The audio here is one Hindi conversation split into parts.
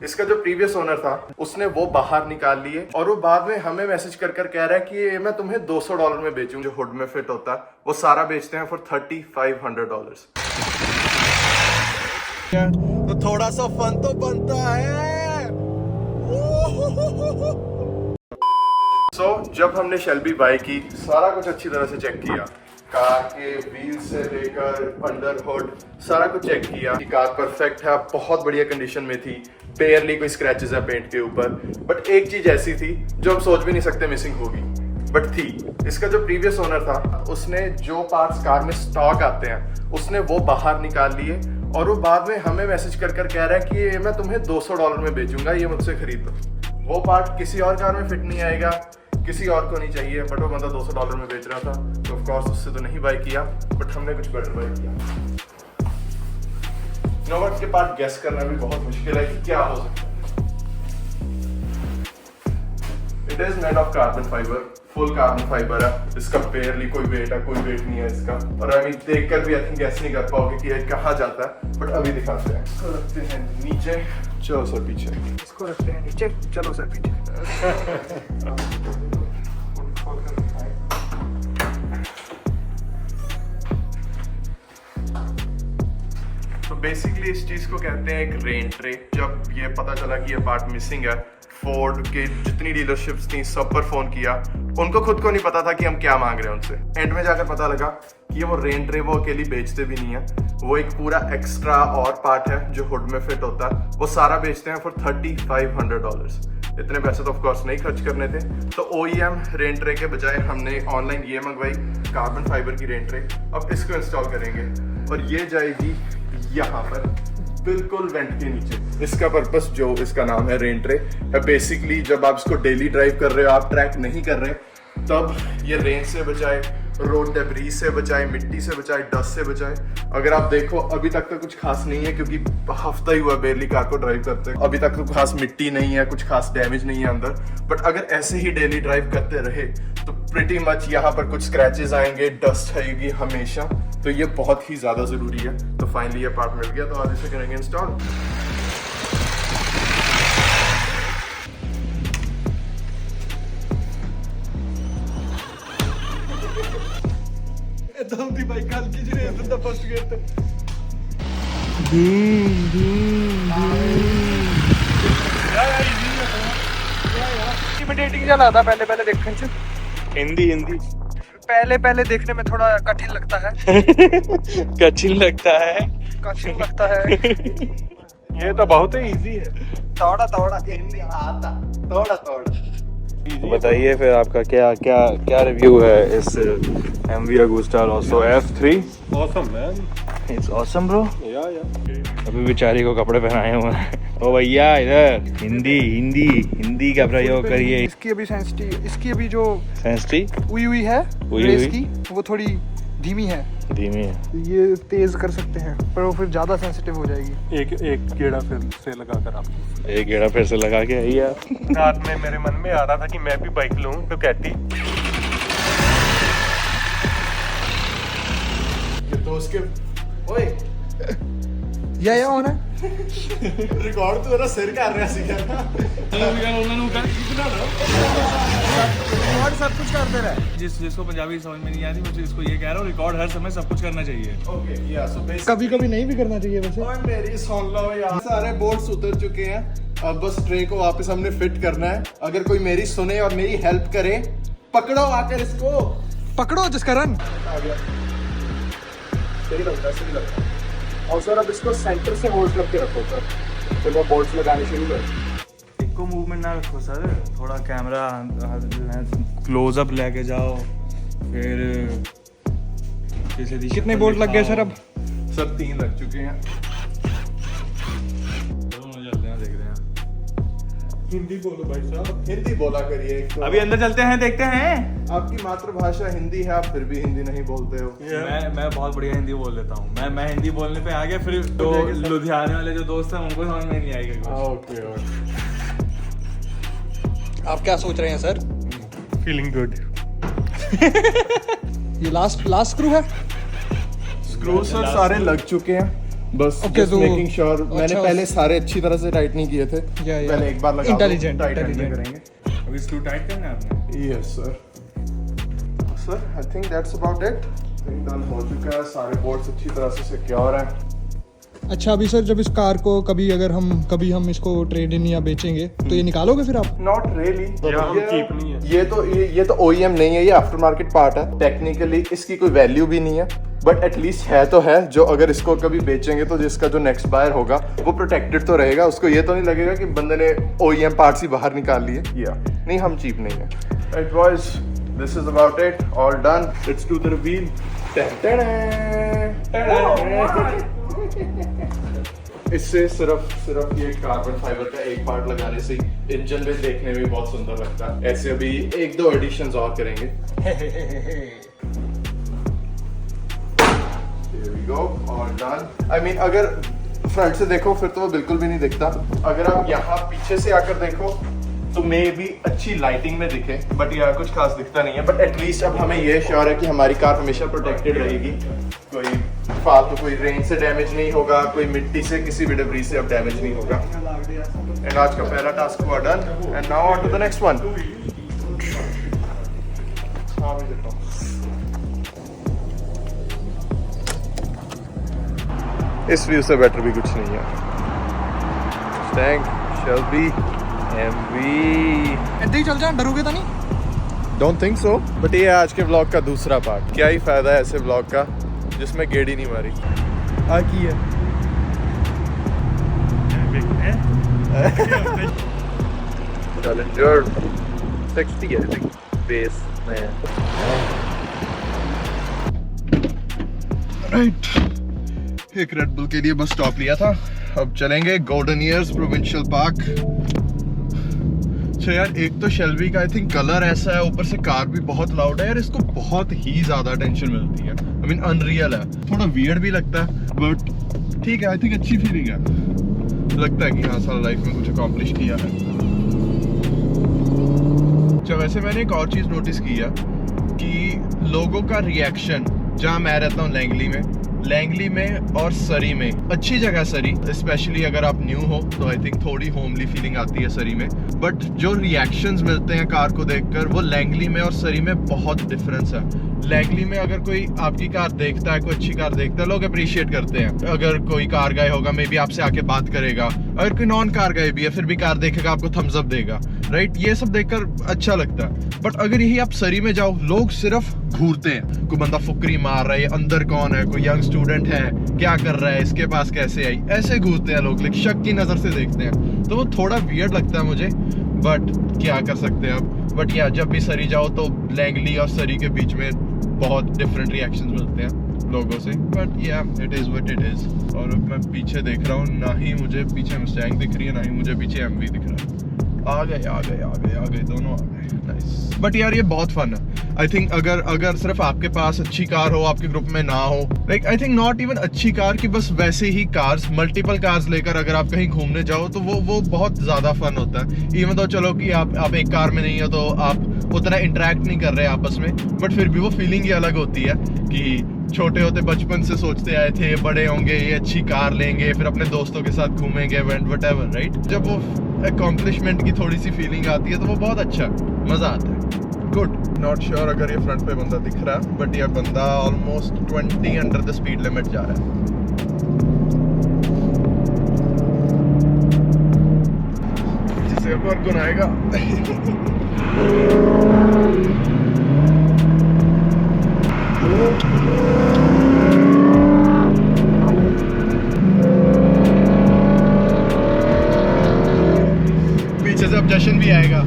इसका जो प्रीवियस ओनर था उसने वो बाहर निकाल लिए और वो बाद में हमें मैसेज कर कर कह रहा है कि ये मैं तुम्हें $200 में बेचूं। जो हुड में फिट होता है वो सारा बेचते हैं फॉर $3500। तो थोड़ा सा फन तो बनता है। जब हमने शेल्बी बाय की सारा कुछ अच्छी तरह से चेक किया, कार के व्हील से लेकर अंडर हुड सारा कुछ चेक किया कि कार परफेक्ट है, बहुत बढ़िया कंडीशन में थी, बेयरली कोई स्क्रैचेस है पेंट के ऊपर। बट एक चीज ऐसी थी जो हम सोच भी नहीं सकते मिसिंग होगी, बट थी। इसका जो प्रीवियस ओनर था उसने जो पार्ट्स कार में स्टॉक आते हैं उसने वो बाहर निकाल लिए और वो बाद में हमें मैसेज कर कर कह रहा है कि ये मैं तुम्हें $200 में बेचूंगा, ये मुझसे खरीद लो। वो पार्ट किसी और कार में फिट नहीं आएगा, किसी और को नहीं चाहिए, बट वो बंदा $200 में बेच रहा था, तो ऑफ कोर्स उससे तो नहीं बाय किया, बट हमने कुछ बेटर बाय किया। नोवर्ट के पार्ट गेस करना भी बहुत मुश्किल है कि क्या हो सकता है। It is made of carbon fibre, full carbon fibre है। इसका बेयरली कोई वेट है, कोई वेट नहीं है इसका। और अभी देखकर भी आई थिंक गेस नहीं कर पाओगे कि ये कहाँ जाता है, बट अभी दिखाते हैं। इसको रखते हैं नीचे, चलो सर पीछे। इसको रखते हैं नीचे, चलो सर पीछे। तो बेसिकली इस चीज को कहते हैं एक रेन ट्रे। जब ये पता चला कि ये पार्ट मिसिंग है, फोर्ड के जितनी डीलरशिप्स थी सब पर फोन किया, उनको खुद को नहीं पता था कि हम क्या मांग रहे हैं उनसे। एंड में जाकर पता लगा कि ये वो रेन ट्रे वो अकेली बेचते भी नहीं है, वो एक पूरा एक्स्ट्रा और पार्ट है जो हुड में फिट होता है, वो सारा बेचते हैं फॉर $3500। इतने पैसे तो ऑफ कोर्स नहीं खर्च करने थे, तो OEM रेन ट्रे के बजाय हमने ऑनलाइन ये मंगवाई कार्बन फाइबर की रेन ट्रे। अब इसको इंस्टॉल करेंगे और ये जाएगी यहाँ पर बिल्कुल वेंट के नीचे। इसका पर्पस जो इसका नाम है रेन ट्रे है, बेसिकली जब आप इसको डेली ड्राइव कर रहे हो, आप ट्रैक नहीं कर रहे, तब ये रेन से बचाए, रोड डेब्रीज से बचाए, मिट्टी से बचाए, डस्ट से बचाए। अगर आप देखो अभी तक तो कुछ खास नहीं है क्योंकि हफ्ता ही हुआ बेरली कार को ड्राइव करते हैं, अभी तक तो खास मिट्टी नहीं है, कुछ खास डैमेज नहीं है अंदर। बट अगर ऐसे ही डेली ड्राइव करते रहे तो प्रिटी मच यहाँ पर कुछ स्क्रैचेस आएंगे, डस्ट आएगी हमेशा, तो ये बहुत ही ज्यादा जरूरी है। तो फाइनली ये पार्ट मिल गया, तो आज इसे करेंगे install. Bike first gear intimidating चला था पहले देखने से। हिंदी पहले देखने में थोड़ा कठिन लगता है। कठिन लगता है ये तो बहुत ही इजी है। थोड़ा हिंदी आता, थोड़ा बताइए फिर आपका क्या रिव्यू है इस MV Agusta Rosso F3? Awesome, man. It's awesome, bro. Yeah. अभी बेचारी को कपड़े पहनाए हुए हैं। ओ भैया इधर हिंदी का प्रयोग करिए। इसकी अभी सेंसिटिव, इसकी अभी जो सेंसिटिव हुई है रेस की, वो थोड़ी धीमी है। ये तेज कर सकते हैं पर वो फिर ज्यादा सेंसिटिव हो जाएगी। एक गेड़ा फिर से लगा कर आप एक गेड़ा फिर से लगा के आई यार। रात में मेरे मन में आ रहा था कि मैं भी बाइक लूं तो कहती तो उसके ओए या होना रिकॉर्ड तो मेरा सिर कर रहा सीखा और सब कुछ कर दे रहा है। जिसको पंजाबी समझ में नहीं आती मुझे इसको ये कह रहा हूँ, रिकॉर्ड हर समय सब कुछ करना चाहिए। ओके या सो कभी नहीं भी करना चाहिए वैसे। ओए मेरी सुन लो यार, सारे बोल्ट्स उतर चुके हैं, अब बस ट्रे को वापस हमने फिट करना है। अगर कोई मेरी सुने और मेरी हेल्प करे, पकड़ो आकर इसको, पकड़ो जिसका रन आ गया। सही लगता है। और सर अब इसको सेंटर से बोल्ट लग के रखो सर। चलो बोल्ट्स लगाने शुरू कर। इको मूवमेंट ना रखो सर, थोड़ा कैमरा क्लोज अप लेके जाओ, फिर कितने बोल्ट लग गए सर अब? सर 3 लग चुके हैं। चलते हैं, देखते हैं। हिंदी बोलो भाई साहब। हिंदी बोला करिए एक तो। अभी अंदर चलते हैं, देखते हैं। आपकी मातृभाषा हिंदी है, आप फिर भी हिंदी नहीं बोलते हो। मैं बहुत बढ़िया हिंदी बोल लेता हूँ। मैं हिंदी बोलने पे आ गया, फिर तो लुधियाने वाले जो दोस्त हैं उनको समझ में नहीं आएगा। ओके आप क्या सोच रहे हैं सर? Feeling good. ये लास्ट स्क्रू है। स्क्रू सर सारे लग चुके हैं बस Okay, just तो- making sure मैंने अच्छा, पहले सारे अच्छी तरह से टाइट नहीं किए थे। Yeah. पहले एक बार लगा Intelligent, टाइट intelligent. करेंगे। अभी स्क्रू टाइट करना है आपने? Yes sir I think that's about it. Done हो चुका है, सारे बोर्ड्स अच्छी तरह से सिक्योर हैं। अच्छा अभी सर जब इस कार को कभी हम इसको ट्रेड इन या बेचेंगे तो ये निकालोगे फिर आप? नॉट रियली, हम cheap नहीं है। ये तो OEM नहीं है, ये आफ्टर मार्केट पार्ट है। टेक्निकली इसकी कोई वैल्यू भी नहीं है, बट एटलीस्ट है तो है, जो अगर इसको कभी बेचेंगे तो जिसका जो नेक्स्ट बायर होगा वो प्रोटेक्टेड तो रहेगा। उसको ये तो नहीं लगेगा कि बंदे ने OEM पार्ट्स ही बाहर निकाल लिए। नहीं, हम चीप नहीं है। Right boys, this is about it, all done, let's do the reveal. इससे सिर्फ ये कार्बन फाइबर का एक पार्ट लगाने से इंजन में देखने में बहुत सुंदर लगता है। ऐसे अभी 1-2 एडिशंस और करेंगे। Here we go, all done. I mean, अगर फ्रंट से देखो फिर तो वो बिल्कुल भी नहीं दिखता। अगर आप यहाँ पीछे से आकर देखो तो मे भी अच्छी लाइटिंग में दिखे, बट यहाँ कुछ खास दिखता नहीं है। बट एटलीस्ट अब हमें ये श्योर है कि हमारी कार हमेशा प्रोटेक्टेड रहेगी। कोई फालतू कोई रेन से डैमेज नहीं होगा, कोई मिट्टी से किसी भी डिब्री से अब डैमेज नहीं होगा। एंड आज का पहला टास्क हुआ done, and now on to the next one. इस व्यू से बेटर भी कुछ नहीं है। Mustang, Shelby, MV। ऐसे ही चल जा, डरोगे तो नहीं? Don't think so। बट ये है आज के ब्लॉग का दूसरा पार्ट। क्या ही फायदा है ऐसे ब्लॉग का जिसमें गेड़ी नहीं मारी। आ की है चैलेंजर 60 है, I think, बेस में। राइट, एक रेड बुल के लिए बस स्टॉप लिया था। अब चलेंगे गोल्डन ईयर्स प्रोविंशियल पार्क। अच्छा यार, एक तो शेल्बी का आई थिंक कलर ऐसा है, ऊपर से कार भी बहुत लाउड है यार। इसको बहुत ही ज्यादा टेंशन मिलती है। आई मीन अनरियल है, थोड़ा वियर्ड भी लगता है, बट ठीक है। आई थिंक अच्छी फीलिंग है, लगता है कि हाँ साल लाइफ में कुछ अकॉम्प्लिश किया है। अच्छा, वैसे मैंने एक और चीज नोटिस की है कि लोगों का रिएक्शन, जहाँ मैं रहता हूँ लैंगली में और सरी में, अच्छी जगह सरी, स्पेशली अगर आप न्यू हो तो आई थिंक थोड़ी होमली फीलिंग आती है सरी में। बट जो रिएक्शंस मिलते हैं कार को देखकर, वो लैंगली में और सरी में बहुत डिफरेंस है। लैंगली में अगर कोई आपकी कार देखता है, कोई अच्छी कार देखता है, लोग अप्रिशिएट करते हैं। अगर कोई कार गाय होगा मे बी आपसे आके बात करेगा, अगर कोई नॉन कार गाय भी है फिर भी कार देखेगा, आपको थम्स अप देगा। राइट, ये सब देखकर अच्छा लगता है। बट अगर यही आप सरी में जाओ, लोग सिर्फ घूरते हैं। कोई बंदा फुकरी मार रहा है, अंदर कौन है, कोई यंग स्टूडेंट है, क्या कर रहा है, इसके पास कैसे आई, ऐसे घूरते हैं लोग, लेकिन शक की नजर से देखते हैं। तो वो थोड़ा वियर्ड लगता है मुझे, बट क्या कर सकते हैं अब। बट या जब भी सरी जाओ तो लैंगली और सरी के बीच में बहुत डिफरेंट रिएक्शंस मिलते हैं लोगों से। बट या it is what it is. और अब मैं पीछे देख रहा हूँ, ना ही मुझे पीछे मुस्टैंग दिख रही है, ना ही मुझे पीछे एमवी दिख रहा है। आ गए दोनों आ गए। नाइस। बट यार ये बहुत फन है। आई थिंक अगर सिर्फ आपके पास अच्छी कार हो, आपके ग्रुप में ना हो, like I think not even अच्छी कार की, बस वैसे ही कार्स, मल्टीपल कार्स लेकर अगर आप कहीं घूमने जाओ तो वो बहुत ज्यादा फन होता है। इवन तो चलो कि आप एक कार में नहीं हो तो आप उतना इंटरेक्ट नहीं कर रहे आपस में, बट फिर भी वो फीलिंग ही अलग होती है कि छोटे होते बचपन से सोचते आए थे बड़े होंगे ये अच्छी कार लेंगे, फिर अपने दोस्तों के साथ घूमेंगे, व्हाटएवर, राइट। जब वो अकॉम्प्लिशमेंट की थोड़ी सी फीलिंग आती है तो वो बहुत अच्छा, मजा आता है। गुड। नॉट श्योर अगर ये फ्रंट पे बंदा दिख रहा है, बट ये बंदा almost 20 under the speed limit जा रहा है। जिसे एक और गुन आएगा। पीछे से अब जशन भी आएगा।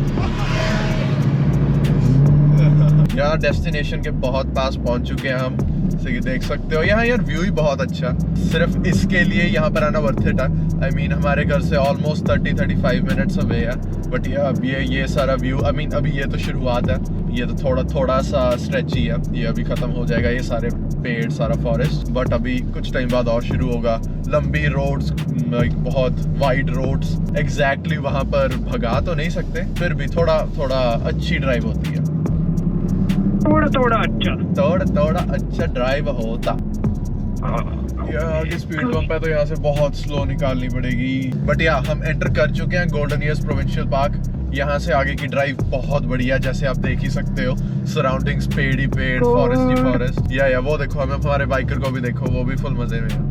यहाँ डेस्टिनेशन के बहुत पास पहुंच चुके हैं हम, जैसे कि देख सकते हो। यहाँ यार व्यू ही बहुत अच्छा, सिर्फ इसके लिए यहाँ पर आना वर्थ इट है। आई मीन हमारे घर से ऑलमोस्ट 30-35 मिनट्स अवे है, बट अब ये सारा व्यू, आई मीन अभी ये तो शुरुआत है, ये तो थोड़ा सा स्ट्रेच ही है, ये अभी खत्म हो जाएगा ये सारे पेड़, सारा फॉरेस्ट। बट अभी कुछ टाइम बाद और शुरू होगा। लंबी रोड्स, बहुत वाइड रोड्स, एग्जैक्टली वहाँ पर भगा तो नहीं सकते, फिर भी थोड़ा अच्छी ड्राइव होती है। थोड़ा अच्छा ड्राइव होता। आगे स्पीड बम्प है तो यहाँ से बहुत स्लो निकालनी पड़ेगी। बट या हम एंटर कर चुके हैं गोल्डन ईयर्स प्रोविंशियल पार्क। यहाँ से आगे की ड्राइव बहुत बढ़िया, जैसे आप देख ही सकते हो, सराउंडिंग्स पेड़ ही पेड़, फॉरेस्ट ही फॉरेस्ट। या वो देखो, हमें हमारे बाइकर को भी देखो, वो भी फुल मजे में है।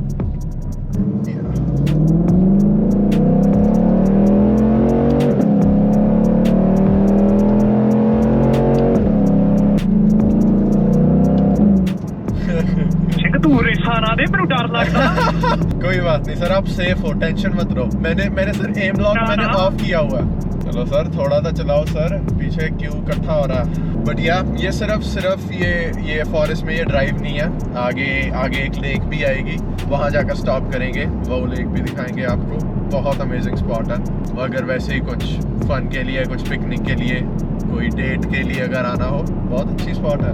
कोई बात नहीं सर, आप सेफ हो, टेंशन मत लो। मैंने सर एम लॉक मैंने ऑफ किया हुआ है। चलो सर थोड़ा सा चलाओ सर, पीछे क्यों इकट्ठा हो रहा है। बट या ये सिर्फ ये फॉरेस्ट में ये ड्राइव नहीं है, आगे एक लेक भी आएगी, वहाँ जाकर स्टॉप करेंगे, वो लेक भी दिखाएंगे आपको। बहुत अमेजिंग स्पॉट है। अगर वैसे ही कुछ फन के लिए, कुछ पिकनिक के लिए, कोई डेट के लिए अगर आना हो, बहुत अच्छी स्पॉट है।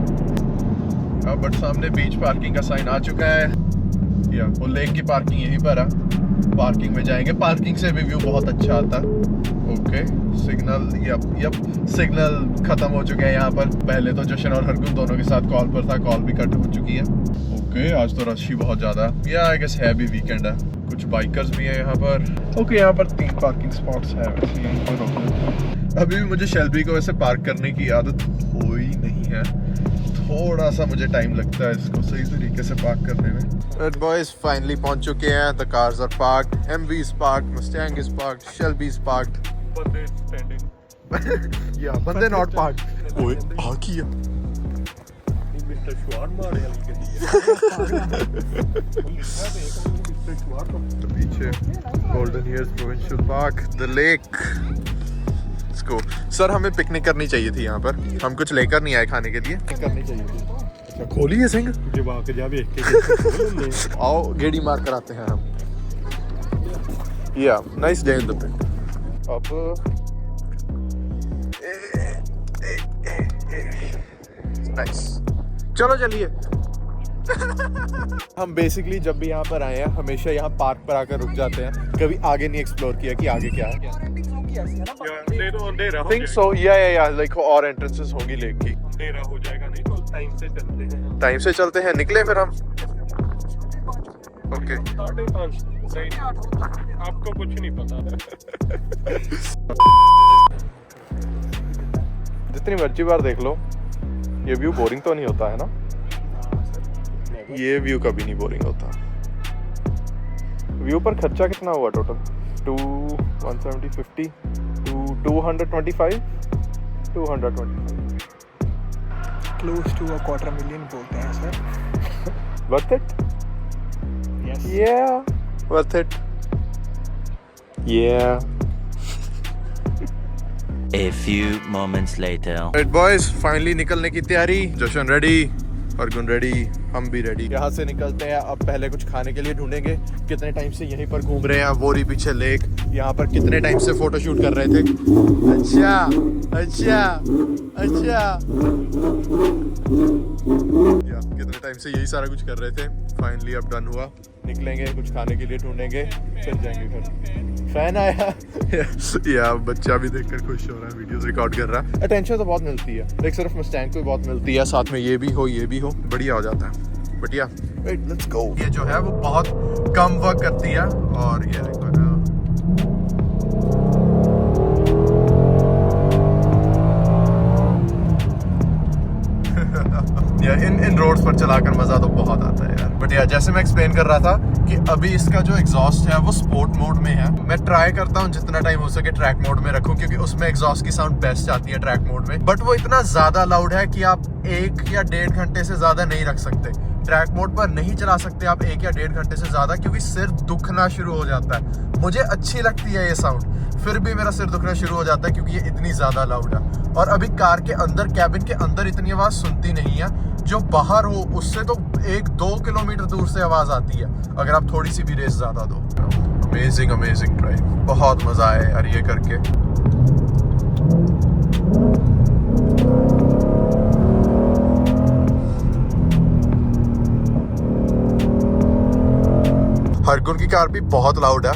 अब बट सामने बीच पार्किंग का साइन आ चुका है, या वो लेक की पार्किंग यहीं पर है। पार्किंग में जाएंगे, पार्किंग से भी व्यू बहुत अच्छा आता है। ओके सिग्नल, यप सिग्नल खत्म हो चुके हैं यहाँ पर। पहले तो जशन और हरगुन दोनों के साथ कॉल पर था, कॉल भी कट हो चुकी है। ओके आज तो रश ही बहुत ज़्यादा है, या आई गेस है भी वीकेंड है। कुछ बाइकर्स भी हैं यहाँ पर। ओके यहाँ पर 3 पार्किंग स्पॉट्स है वैसे यहीं पर। ओके अभी भी मुझे शेल्बी को वैसे पार्क करने की आदत हुई नहीं है, थोड़ा सा मुझे टाइम लगता है इसको सही तरीके से पार्क करने में। रेड बॉयज फाइनली पहुंच चुके हैं। The cars are parked, MV is parked, Mustang is parked, Shelby is parked. बंदे स्टैंडिंग। या बंदे नॉट पार्क्ड। ओए आ किया मिस्टर शवार मारे हल्के पीछे golden years provincial park, the lake. Let's go. Sir हमें पिकनिक करनी चाहिए थी यहाँ पर, हम कुछ लेकर नहीं आए खाने के लिए, करनी चाहिए थी। अच्छा खोली है सिंह, जब आके जा देख के आओ गेड़ी मार कर आते हैं हम। Yeah nice day in the pic. अब नाइस, चलो चलिए। हम बेसिकली जब भी यहाँ पर आए हैं हमेशा यहाँ पार्क पर आकर रुक जाते हैं, कभी आगे नहीं एक्सप्लोर किया कि आगे क्या है। थिंक सो या लाइक और एंट्रेंसेस होंगी लेक की। अंधेरा हो जाएगा, नहीं तो टाइम से चलते हैं। टाइम से चलते हैं, निकले फिर हम। ओके 5:30 आपको कुछ नहीं पता। जितनी मर्जी बार देख लो, ये व्यू बोरिंग तो नहीं होता है ना? ये व्यू कभी नहीं बोरिंग होता। व्यू पर खर्चा कितना हुआ टोटल? 170, 50, 225, 225। क्लोज टू a $250,000 बोलते हैं sir. Worth it? Yes. Yeah, worth it. Yeah. A few moments later. Right boys, finally निकलने की तैयारी। जशन रेडी, अर्जुन रेडी, हम भी रेडी। यहाँ से निकलते हैं। अब पहले कुछ खाने के लिए ढूंढेंगे। कितने टाइम से यहीं पर घूम रहे हैं, वोरी पीछे लेक, यहाँ पर कितने टाइम से फोटो शूट कर रहे थे। अच्छा अच्छा अच्छा, कितने टाइम से यही सारा कुछ कर रहे थे। फाइनली अब डन हुआ, निकलेंगे, कुछ खाने के लिए ढूंढेंगे, फिर जाएंगे घर। फैन आया या बच्चा भी देखकर खुश हो रहा है, वीडियोस रिकॉर्ड कर रहा है। अटेंशन तो बहुत मिलती है, एक सिर्फ मस्टैंग को बहुत मिलती है, साथ में ये भी हो बढ़िया हो जाता है। बट या लेट्स गो। ये जो है वो बहुत कम वर्क करती है, और ये देखो ना, इन रोड्स पर चलाकर मजा तो बहुत आता है यार। बट यार जैसे मैं एक्सप्लेन कर रहा था कि अभी इसका जो एग्जॉस्ट है वो स्पोर्ट मोड में है। मैं ट्राई करता हूँ जितना टाइम हो सके ट्रैक मोड में रखूं, क्योंकि उसमें एग्जॉस्ट की साउंड बेस्ट आती है ट्रैक मोड में। बट वो इतना ज्यादा लाउड है कि आप 1 या 1.5 घंटे से ज्यादा नहीं रख सकते। ट्रैक मोड पर नहीं चला सकते आप 1 या 1.5 घंटे से ज्यादा, क्योंकि सिर दुखना शुरू हो जाता है। मुझे अच्छी लगती है ये साउंड, फिर भी मेरा सिर दुखना शुरू हो जाता है क्योंकि ये इतनी ज्यादा लाउड है। और अभी कार के अंदर, कैबिन के अंदर इतनी आवाज सुनती नहीं है, जो बाहर हो उससे तो 1-2 किलोमीटर दूर से आवाज आती है अगर आप थोड़ी सी भी रेस ज्यादा दो। अमेजिंग ड्राइव, बहुत मजा आया यार ये करके। हरगुन की कार भी बहुत लाउड है,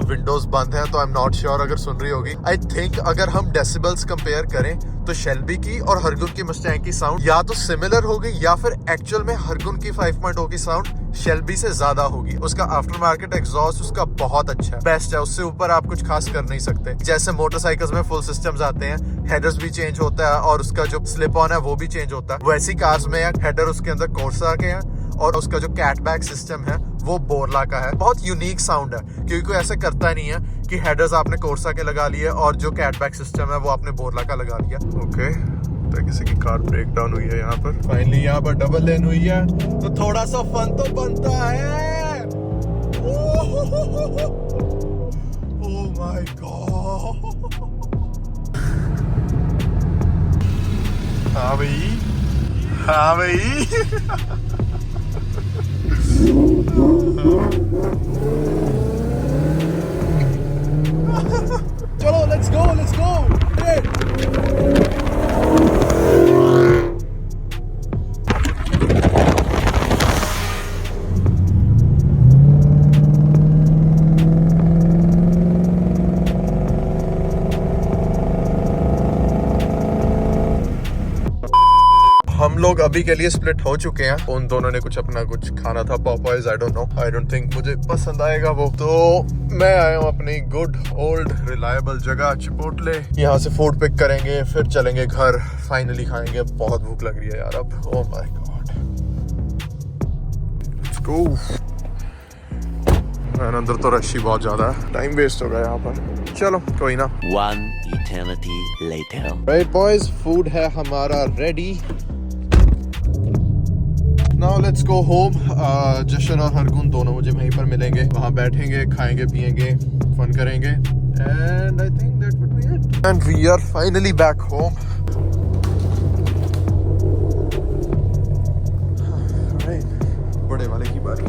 विंडोज बंद है, तो आई एम नॉट श्योर अगर सुन रही होगी। आई थिंक अगर हम डेसिबल्स कंपेयर करें तो शेल्बी की और हरगुन की मस्टैंग की साउंड या तो सिमिलर होगी या फिर एक्चुअल में हरगुन की 5.0 की साउंड शेल्बी से ज्यादा होगी। उसका आफ्टर मार्केट एग्जॉस्ट उसका बहुत अच्छा है, बेस्ट है, उससे ऊपर आप कुछ खास कर नहीं सकते। जैसे मोटरसाइकिल्स में फुल सिस्टम्स आते हैं, हेडर्स भी चेंज होता है और उसका जो स्लिप ऑन है वो भी चेंज होता है, वैसी कार्स में हेडर उसके अंदर कोर्सा के हैं और उसका जो कैटबैक सिस्टम है वो बोरला का है। बहुत यूनिक साउंड है क्योंकि कोई ऐसे करता नहीं है कि हेडर्स आपने कोर्सा के लगा लिए और जो कैटबैक सिस्टम है वो आपने बोरला का लगा लिया। ओके, तो किसी की कार ब्रेक डाउन हुई है यहाँ पर, फाइनली यहाँ पर डबल लेन हुई है तो थोड़ा सा फन तो बनता है। ओह माय गॉड, हाँ भाई, हाँ भाई। चलो लेट्स गो, लेट्स गो। हम लोग अभी के लिए स्प्लिट हो चुके हैं। उन दोनों ने कुछ अपना कुछ खाना था, पॉपॉयज, आई डोंट थिंक मुझे पसंद आएगा वो। तो मैं आया हूँ अपनी गुड ओल्ड रिलायबल जगह चिपोटले। यहाँ से फूड पिक करेंगे, फिर चलेंगे घर, फाइनली खाएंगे। बहुत भूख लग रही है यार अब। Oh my God, let's go. अंदर तो रश ही बहुत ज्यादा है, टाइम वेस्ट हो गया यहाँ पर। चलो कोई ना। One eternity later. Right boys, food है हमारा ready. Now let's go home. Jashan और हरगुन दोनों मुझे वहीं पर मिलेंगे, वहां बैठेंगे, खाएंगे, पिएंगे, फन करेंगे, and I think that would be it, and we are finally back home. बड़े वाले की बारी।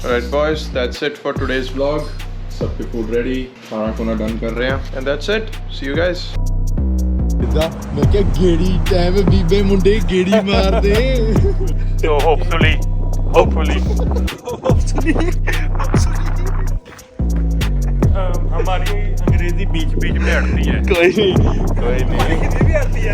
Alright boys, that's it for today's vlog. सबके फूड रेडी, खाना खुना डन कर रहे हैं, and that's it. See you guys. मैं क्या गेड़ी टाइम बीबे मुंडे गेड़ी मार दे। तो होपफुली हमारी अंग्रेजी बीच बीच में अटती है। कोई नहीं हिंदी भी आती है।